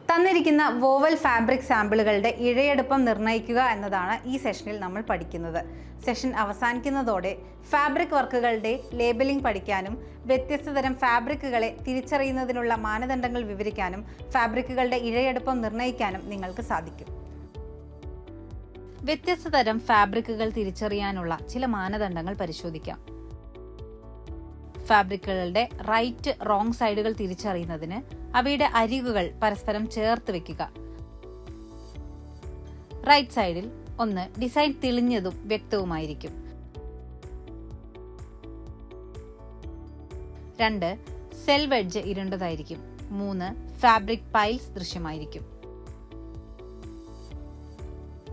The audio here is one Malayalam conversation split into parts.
തന്നിരിക്കുന്ന വോവൽ ഫാബ്രിക് സാമ്പിളുകളുടെ ഇഴയെടുപ്പം നിർണ്ണയിക്കുക എന്നതാണ് ഈ സെഷനിൽ നമ്മൾ പഠിക്കുന്നത്. സെഷൻ അവസാനിക്കുന്നതോടെ ഫാബ്രിക് വർക്കുകളുടെ ലേബലിംഗ് പഠിക്കാനും വ്യത്യസ്ത തരം ഫാബ്രിക്കുകളെ തിരിച്ചറിയുന്നതിനുള്ള മാനദണ്ഡങ്ങൾ വിവരിക്കാനും ഫാബ്രിക്കുകളുടെ ഇഴയെടുപ്പം നിർണ്ണയിക്കാനും നിങ്ങൾക്ക് സാധിക്കും. വ്യത്യസ്ത തരം ഫാബ്രിക്കുകൾ തിരിച്ചറിയാനുള്ള ചില മാനദണ്ഡങ്ങൾ പരിശോധിക്കാം. ഫാബ്രിക്കുകളുടെ റൈറ്റ് റോങ് സൈഡുകൾ തിരിച്ചറിയുന്നതിന് അവയുടെ അരികുകൾ പരസ്പരം ചേർത്ത് വെക്കുക. റൈറ്റ് സൈഡിൽ 1. ഡിസൈൻ തെളിഞ്ഞതും വ്യക്തവുമായിരിക്കും. 2. സെൽവ് എഡ്ജ് ഇരുണ്ടതായിരിക്കും. 3. ഫാബ്രിക് പൈൽസ് ദൃശ്യമായിരിക്കും.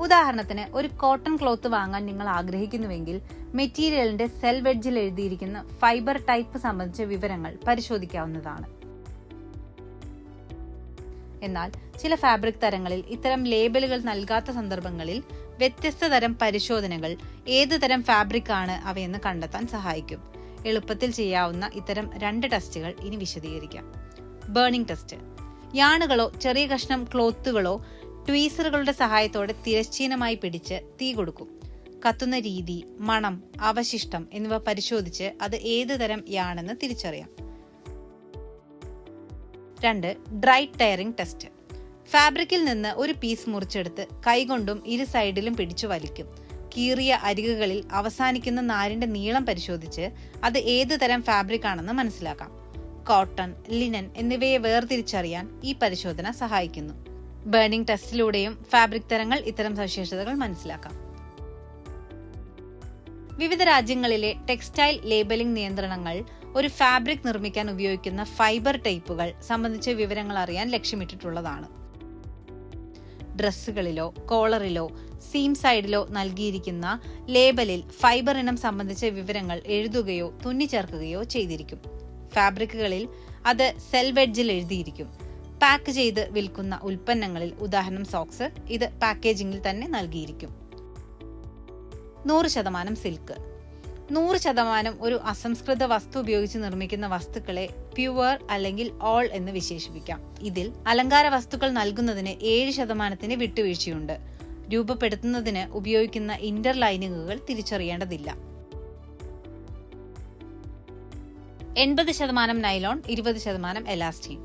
ഉദാഹരണത്തിന്, ഒരു കോട്ടൺ ക്ലോത്ത് വാങ്ങാൻ നിങ്ങൾ ആഗ്രഹിക്കുന്നുവെങ്കിൽ മെറ്റീരിയലിന്റെ സെൽവ് എഡ്ജിൽ എഴുതിയിരിക്കുന്ന ഫൈബർ ടൈപ്പ് സംബന്ധിച്ച വിവരങ്ങൾ പരിശോധിക്കാവുന്നതാണ്. എന്നാൽ ചില ഫാബ്രിക് തരങ്ങളിൽ ഇത്തരം ലേബലുകൾ നൽകാത്ത സന്ദർഭങ്ങളിൽ വ്യത്യസ്ത തരം പരിശോധനകൾ ഏത് തരം ഫാബ്രിക് ആണ് അവയെന്ന് കണ്ടെത്താൻ സഹായിക്കും. എളുപ്പത്തിൽ ചെയ്യാവുന്ന ഇത്തരം 2 ടെസ്റ്റുകൾ ഇനി വിശദീകരിക്കാം. Burning test. യാണുകളോ ചെറിയ കഷ്ണം ക്ലോത്തുകളോ ട്വീസറുകളുടെ സഹായത്തോടെ തിരശ്ചീനമായി പിടിച്ച് തീ കൊടുക്കും. കത്തുന്ന രീതി, മണം, അവശിഷ്ടം എന്നിവ പരിശോധിച്ച് അത് ഏത് തരം യാണെന്ന് തിരിച്ചറിയാം. 2. Dry tiring test. ഫാബ്രിക്കിൽ നിന്ന് ഒരു പീസ് മുറിച്ചെടുത്ത് കൈകൊണ്ടും ഇരു സൈഡിലും പിടിച്ചു വലിക്കും. കീറിയ അരികുകളിൽ അവസാനിക്കുന്ന നാരിന്റെ നീളം പരിശോധിച്ച് അത് ഏത് തരം ഫാബ്രിക് ആണെന്ന് മനസ്സിലാക്കാം. കോട്ടൺ, ലിനൻ എന്നിവയെ വേർതിരിച്ചറിയാൻ ഈ പരിശോധന സഹായിക്കുന്നു. ബേണിംഗ് ടെസ്റ്റിലൂടെയും ഫാബ്രിക് തരങ്ങൾ ഇത്തരം സവിശേഷതകൾ മനസ്സിലാക്കാം. വിവിധ രാജ്യങ്ങളിലെ ടെക്സ്റ്റൈൽ ലേബലിംഗ് നിയന്ത്രണങ്ങൾ ഒരു ഫാബ്രിക് നിർമ്മിക്കാൻ ഉപയോഗിക്കുന്ന ഫൈബർ ടൈപ്പുകൾ സംബന്ധിച്ച വിവരങ്ങൾ അറിയാൻ ലക്ഷ്യമിട്ടിട്ടുള്ളതാണ്. ഡ്രസ്സുകളിലോ കോളറിലോ സീം സൈഡിലോ നൽകിയിരിക്കുന്ന ലേബലിൽ ഫൈബർ ഇനം സംബന്ധിച്ച വിവരങ്ങൾ എഴുതുകയോ തുന്നിച്ചേർക്കുകയോ ചെയ്തിരിക്കും. ഫാബ്രിക്കുകളിൽ അത് സെൽവ് എഡ്ജിൽ എഴുതിയിരിക്കും. പാക്ക് ചെയ്ത് വിൽക്കുന്ന ഉൽപ്പന്നങ്ങളിൽ, ഉദാഹരണം സോക്സ്, ഇത് പാക്കേജിംഗിൽ തന്നെ നൽകിയിരിക്കും. 100% സിൽക്ക്. 100% ഒരു അസംസ്കൃത വസ്തു ഉപയോഗിച്ച് നിർമ്മിക്കുന്ന വസ്തുക്കളെ പ്യുവർ അല്ലെങ്കിൽ ഓൾ എന്ന് വിശേഷിപ്പിക്കാം. ഇതിൽ അലങ്കാര വസ്തുക്കൾ നൽകുന്നതിന് 7% വിട്ടുവീഴ്ചയുണ്ട്. രൂപപ്പെടുത്തുന്നതിന് ഉപയോഗിക്കുന്ന ഇന്റർലൈനിങ്ങുകൾ തിരിച്ചറിയേണ്ടതില്ല. 80% നൈലോൺ, 20% എലാസ്റ്റീൻ.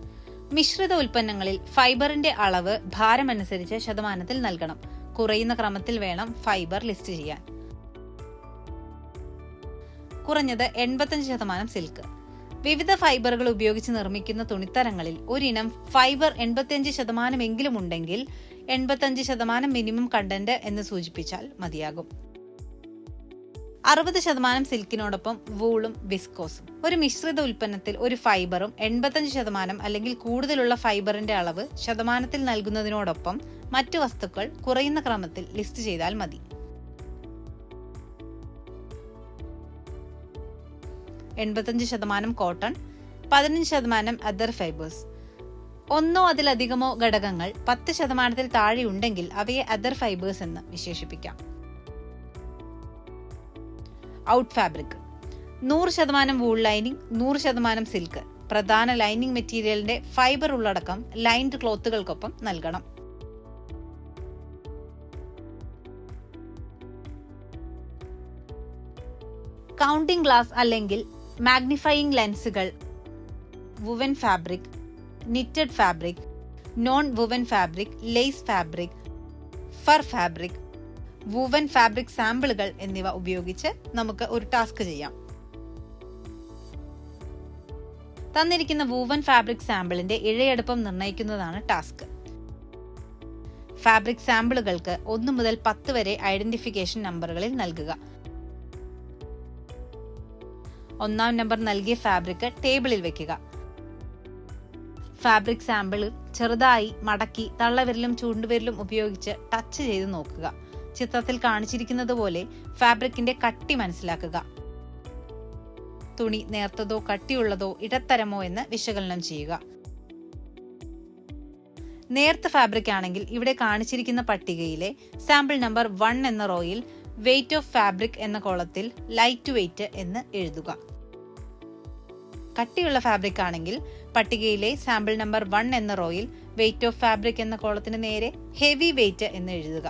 മിശ്രിത ഉൽപ്പന്നങ്ങളിൽ ഫൈബറിന്റെ അളവ് ഭാരമനുസരിച്ച് ശതമാനത്തിൽ നൽകണം. കുറയുന്ന ക്രമത്തിൽ വേണം ഫൈബർ ലിസ്റ്റ് ചെയ്യാൻ. കുറഞ്ഞത് 85% സിൽക്ക്. വിവിധ ഫൈബറുകൾ ഉപയോഗിച്ച് നിർമ്മിക്കുന്ന തുണിത്തരങ്ങളിൽ ഒരിനം ഫൈബർ 85% എങ്കിലും ഉണ്ടെങ്കിൽ 85% മിനിമം കണ്ടന്റ് എന്ന് സൂചിപ്പിച്ചാൽ മതിയാകും. 60% സിൽക്കിനോടൊപ്പം വൂളും വിസ്കോസും. ഒരു മിശ്രിത ഉൽപ്പന്നത്തിൽ ഒരു ഫൈബറും 85% അല്ലെങ്കിൽ കൂടുതലുള്ള ഫൈബറിന്റെ അളവ് ശതമാനത്തിൽ നൽകുന്നതിനോടൊപ്പം മറ്റു വസ്തുക്കൾ കുറയുന്ന ക്രമത്തിൽ ലിസ്റ്റ് ചെയ്താൽ മതി. 85% കോട്ടൺ, 15% അതർ ഫൈബേഴ്സ്. ഒന്നോ അതിലധികമോ ഘടകങ്ങൾ 10%-ൽ താഴെയുണ്ടെങ്കിൽ അവയെ അതർ ഫൈബേഴ്സ് എന്ന് വിശേഷിപ്പിക്കാം. Out fabric. 100% wool lining, 100% silk. പ്രധാന ലൈനിങ് മെറ്റീരിയലിന്റെ ഫൈബർ ഉള്ളടക്കം ലൈൻഡ് ക്ലോത്തുകൾക്കൊപ്പം നൽകണം. കൗണ്ടിംഗ് ഗ്ലാസ് അല്ലെങ്കിൽ മാഗ്നിഫയിങ് ലെൻസുകൾ, woven fabric, knitted fabric, non woven fabric, lace fabric, fur fabric, woven fabric സാമ്പിളുകൾ എന്നിവ ഉപയോഗിച്ച് നമുക്ക് ഒരു ടാസ്ക് ചെയ്യാം. തന്നിരിക്കുന്ന വുവൻ ഫാബ്രിക് സാമ്പിളിന്റെ ഇഴയെടുപ്പം നിർണ്ണയിക്കുന്നതാണ് ടാസ്ക്. ഫാബ്രിക് സാമ്പിളുകൾക്ക് 1 മുതൽ 10 വരെ ഐഡന്റിഫിക്കേഷൻ നമ്പറുകളിൽ നൽകുക. 1ാം നമ്പർ നൽകിയ ഫാബ്രിക് ടേബിളിൽ വെക്കുക. ഫാബ്രിക് സാമ്പിളിൽ ചെറുതായി മടക്കി തള്ളവിരലും ചൂണ്ടുവിരലും ഉപയോഗിച്ച് ടച്ച് ചെയ്ത് നോക്കുക. ചിത്രത്തിൽ കാണിച്ചിരിക്കുന്നത് പോലെ ഫാബ്രിക്കിന്റെ കട്ടി മനസ്സിലാക്കുക. തുണി നേർത്തതോ കട്ടിയുള്ളതോ ഇടത്തരമോ എന്ന് വിശകലനം ചെയ്യുക. നേർത്ത ഫാബ്രിക് ആണെങ്കിൽ ഇവിടെ കാണിച്ചിരിക്കുന്ന പട്ടികയിലെ സാമ്പിൾ നമ്പർ 1 എന്ന റോയിൽ വെയിറ്റ് ഓഫ് ഫാബ്രിക് എന്ന കോളത്തിൽ ലൈറ്റ് വെയിറ്റ് എന്ന് എഴുതുക. കട്ടിയുള്ള ഫാബ്രിക് ആണെങ്കിൽ പട്ടികയിലെ സാമ്പിൾ നമ്പർ 1 എന്ന റോയിൽ വെയ്റ്റ് ഓഫ് ഫാബ്രിക് എന്ന കോളത്തിന് നേരെ ഹെവി വെയ്റ്റ് എന്ന് എഴുതുക.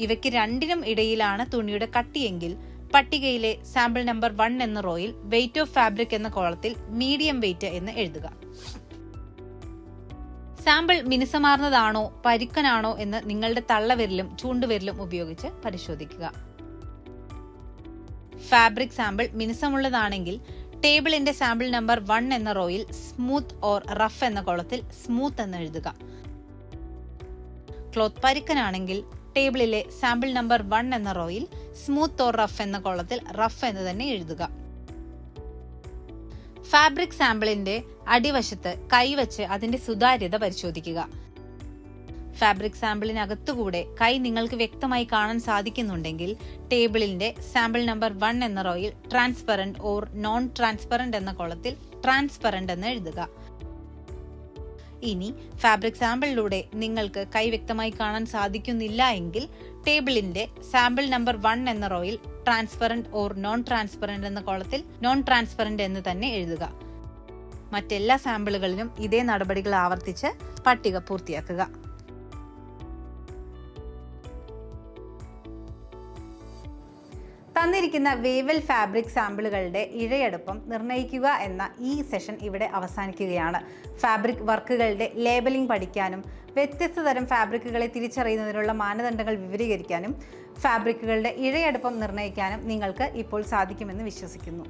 ഇവയ്ക്ക് രണ്ടിനും ഇടയിലാണ് തുണിയുടെ കട്ടിയെങ്കിൽ പട്ടികയിലെ സാമ്പിൾ നമ്പർ 1 എന്ന റോയിൽ വെയ്റ്റ് ഓഫ് ഫാബ്രിക് എന്ന കോളത്തിൽ മീഡിയം വെയ്റ്റ് എന്ന് എഴുതുക. സാമ്പിൾ മിനുസമാർന്നതാണോ പരുക്കനാണോ എന്ന് നിങ്ങളുടെ തള്ളവിരലും ചൂണ്ടുവിരലും ഉപയോഗിച്ച് പരിശോധിക്കുക. ഫാബ്രിക് സാമ്പിൾ മിനുസമുള്ളതാണെങ്കിൽ ടേബിളിന്റെ സാമ്പിൾ നമ്പർ 1 എന്ന റോയിൽ സ്മൂത്ത് ഓർ റഫ് എന്ന കോളത്തിൽ സ്മൂത്ത് എന്ന് എഴുതുക. ക്ലോത്ത് പരുക്കനാണെങ്കിൽ ടേബിളിലെ സാമ്പിൾ നമ്പർ 1 എന്ന റോയിൽ സ്മൂത്ത് ഓർ റഫ് എന്ന കോളത്തിൽ റഫ് എന്ന് തന്നെ എഴുതുക. ഫാബ്രിക് സാമ്പിളിന്റെ അടിവശത്ത് കൈവച്ച് അതിന്റെ സുതാര്യത പരിശോധിക്കുക. ഫാബ്രിക് സാമ്പിളിനകത്തുകൂടെ കൈ നിങ്ങൾക്ക് വ്യക്തമായി കാണാൻ സാധിക്കുന്നുണ്ടെങ്കിൽ ടേബിളിന്റെ സാമ്പിൾ നമ്പർ 1 എന്ന റോയിൽ ട്രാൻസ്പെറന്റ് ഓർ നോൺ ട്രാൻസ്പെറന്റ് എന്ന കോളത്തിൽ ട്രാൻസ്പെറന്റ് എന്ന് എഴുതുക. ഇനി ഫാബ്രിക് സാമ്പിളിലൂടെ നിങ്ങൾക്ക് കൈ വ്യക്തമായി കാണാൻ സാധിക്കുന്നില്ല എങ്കിൽ ടേബിളിന്റെ സാമ്പിൾ നമ്പർ 1 എന്ന റോയിൽ ട്രാൻസ്പെറന്റ് ഓർ നോൺ ട്രാൻസ്പെറന്റ് എന്ന കോളത്തിൽ നോൺ ട്രാൻസ്പെറന്റ് എന്ന് തന്നെ എഴുതുക. മറ്റെല്ലാ സാമ്പിളുകളിലും ഇതേ നടപടികൾ ആവർത്തിച്ച് പട്ടിക പൂർത്തിയാക്കുക. തന്നിരിക്കുന്ന വേവൽ ഫാബ്രിക് സാമ്പിളുകളുടെ ഇഴയടുപ്പം നിർണ്ണയിക്കുക എന്ന ഈ സെഷൻ ഇവിടെ അവസാനിക്കുകയാണ്. ഫാബ്രിക് വർക്കുകളുടെ ലേബലിംഗ് പഠിക്കാനും വ്യത്യസ്ത തരം ഫാബ്രിക്കുകളെ തിരിച്ചറിയുന്നതിനുള്ള മാനദണ്ഡങ്ങൾ വിവരീകരിക്കാനും ഫാബ്രിക്കുകളുടെ ഇഴയടുപ്പം നിർണ്ണയിക്കാനും നിങ്ങൾക്ക് ഇപ്പോൾ സാധിക്കുമെന്ന് വിശ്വസിക്കുന്നു.